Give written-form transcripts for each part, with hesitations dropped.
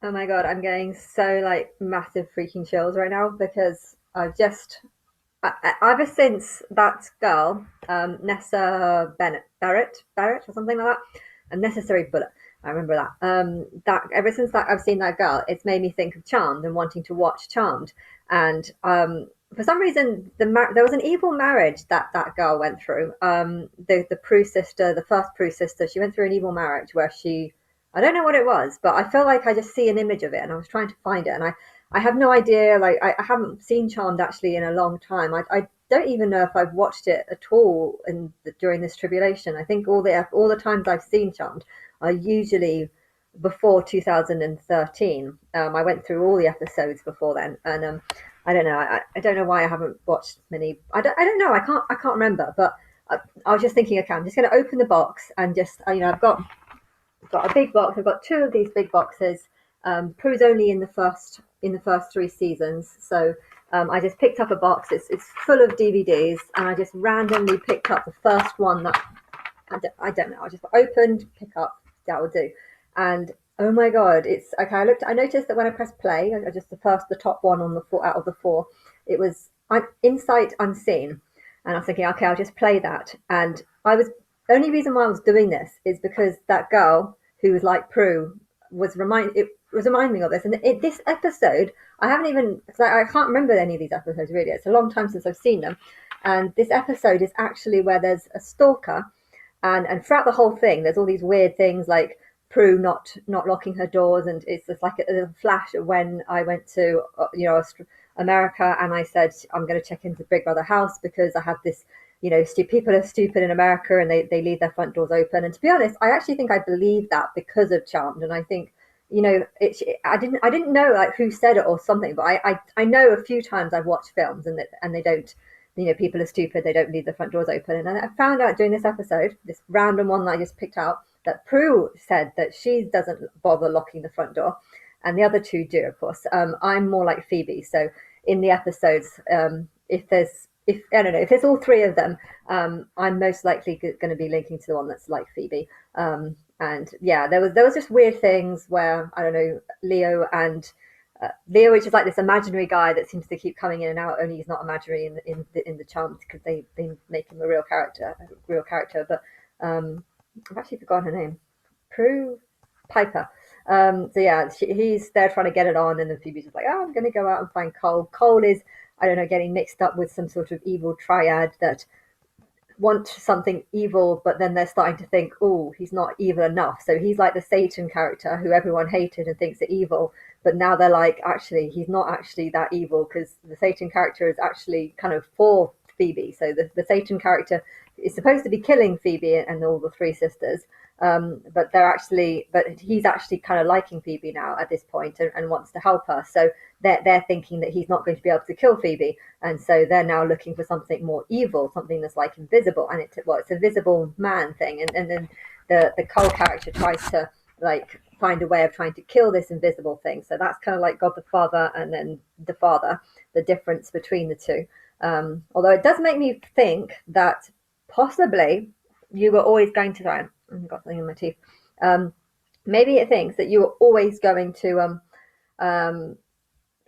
Oh my God, I'm getting so like massive freaking chills right now because ever since that girl, Nessa Barrett or something like that, a necessary bullet. I remember that. That ever since that I've seen that girl, it's made me think of Charmed and wanting to watch Charmed. And for some reason, there was an evil marriage that girl went through. The Prue sister, the first Prue sister, she went through an evil marriage where I don't know what it was, but I feel like I just see an image of it, and I was trying to find it, and I have no idea. Like I haven't seen Charmed actually in a long time. I don't even know if I've watched it at all during this tribulation. I think all the times I've seen Charmed are usually before 2013. I went through all the episodes before then, and I don't know. I don't know why I haven't watched many. I don't know. I can't remember. But I was just thinking, okay, I'm just going to open the box and just I've got a big box. I've got two of these big boxes. Prue's only in the first three seasons, so I just picked up a box. It's full of DVDs, and I just randomly picked up the first one that I don't know. I just opened, pick up, that will do. And oh my god, it's okay. I noticed that when I pressed play, just the top one on the four out of the four, it was in sight unseen, and I was thinking, okay, I'll just play that. And I was only reason why I was doing this is because that girl who was like Prue was reminding me of this. And this episode, I haven't even cause I can't remember any of these episodes really. It's a long time since I've seen them, and this episode is actually where there's a stalker, and throughout the whole thing, there's all these weird things like Prue not locking her doors, and it's just like a flash of when I went to America, and I said I'm going to check into Big Brother house because I have this. People are stupid in America and they leave their front doors open. And to be honest, I actually think I believe that because of Charmed. And I think, I didn't know like who said it or something, but I know a few times I've watched films and they don't, people are stupid, they don't leave the front doors open. And I found out during this episode, this random one that I just picked out, that Prue said that she doesn't bother locking the front door, and the other two do, of course. I'm more like Phoebe, so in the episodes, if I don't know if it's all three of them, I'm most likely going to be linking to the one that's like Phoebe. And yeah, there was just weird things where I don't know Leo, which is like this imaginary guy that seems to keep coming in and out. Only he's not imaginary in the Charms because they make him a real character. But I've actually forgotten her name. Prue Piper. So yeah, he's there trying to get it on, and then Phoebe's just like, "Oh, I'm going to go out and find Cole." Cole is, I don't know, getting mixed up with some sort of evil triad that want something evil, but then they're starting to think, oh, he's not evil enough. So he's like the Satan character who everyone hated and thinks are evil. But now they're like, actually, he's not actually that evil because the Satan character is actually kind of for Phoebe. So the Satan character is supposed to be killing Phoebe and all the three sisters. But he's actually kind of liking Phoebe now at this point and wants to help her. So they're thinking that he's not going to be able to kill Phoebe, and so they're now looking for something more evil, something that's like invisible, and it's a visible man thing, and then the Cole character tries to like find a way of trying to kill this invisible thing. So that's kind of like God the Father and then the Father, the difference between the two. Although it does make me think that possibly you were always going to try. I've got something in my teeth. Maybe it thinks that you were always going to um,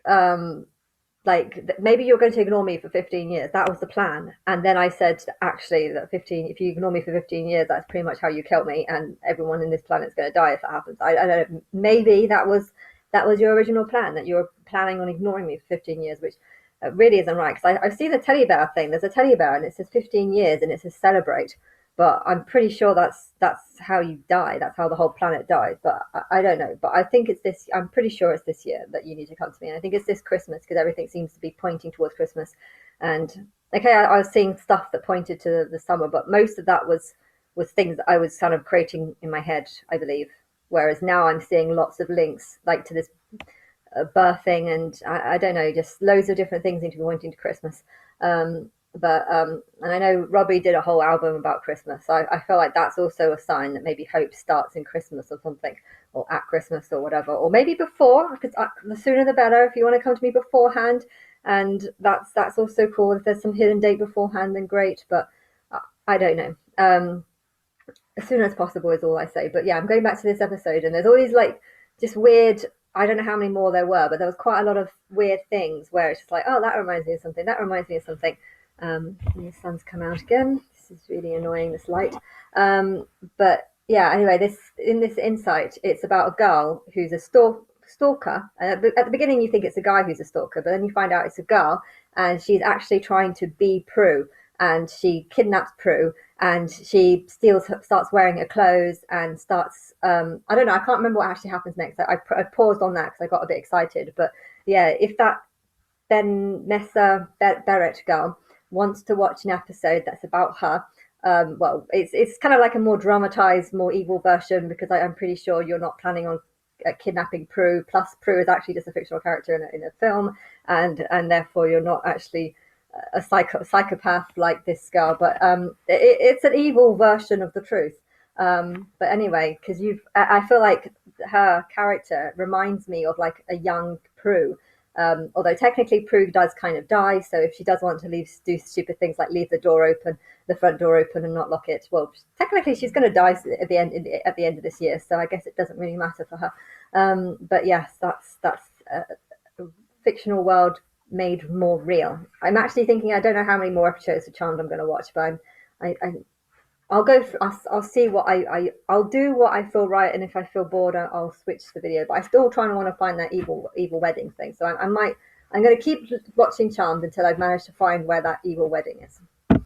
um, like maybe you're going to ignore me for 15 years. That was the plan. And then I said, actually, that 15, if you ignore me for 15 years, that's pretty much how you kill me. And everyone in this planet's going to die if that happens. I don't know. Maybe that was your original plan, that you were planning on ignoring me for 15 years, which really isn't right. Because I see the teddy bear thing. There's a teddy bear and it says 15 years and it says celebrate. But I'm pretty sure that's how you die. That's how the whole planet dies. But I don't know. But I think it's this. I'm pretty sure it's this year that you need to come to me. And I think it's this Christmas because everything seems to be pointing towards Christmas. And okay, I was seeing stuff that pointed to the summer, but most of that was things that I was kind of creating in my head, I believe. Whereas now I'm seeing lots of links like to this birthing, and I don't know, just loads of different things seem to be pointing to Christmas. And I know Robbie did a whole album about Christmas. So I feel like that's also a sign that maybe hope starts in Christmas or something, or at Christmas or whatever, or maybe before. Because the sooner the better. If you want to come to me beforehand, and that's also cool. If there's some hidden date beforehand, then great. But I don't know. As soon as possible is all I say. But yeah, I'm going back to this episode, and there's all these like just weird I don't know how many more there were, but there was quite a lot of weird things where it's just like, oh, that reminds me of something. That reminds me of something. And the sun's come out again. This is really annoying. This light. But yeah. Anyway, this insight, it's about a girl who's a stalker. At the beginning, you think it's a guy who's a stalker, but then you find out it's a girl, and she's actually trying to be Prue, and she kidnaps Prue, and she starts wearing her clothes, and starts. I don't know. I can't remember what actually happens next. I paused on that because I got a bit excited. But yeah, if that then Nessa Barret girl wants to watch an episode that's about her, well, it's kind of like a more dramatized, more evil version, because I'm pretty sure you're not planning on kidnapping Prue. Plus, Prue is actually just a fictional character in a film, and therefore you're not actually a psychopath like this girl. But it's an evil version of the truth. But anyway, because I feel like her character reminds me of like a young Prue. Although technically Prue does kind of die, so if she does want to do stupid things like leave the front door open and not lock it, well, technically she's going to die at the end of this year. So I guess it doesn't really matter for her. But yes, that's a fictional world made more real. I'm actually thinking I don't know how many more episodes of Charmed I'm going to watch, but I'll go. I'll see what I'll do what I feel right, and if I feel bored, I'll switch the video. But I still trying to want to find that evil wedding thing. So I'm going to keep watching Charmed until I've managed to find where that evil wedding is.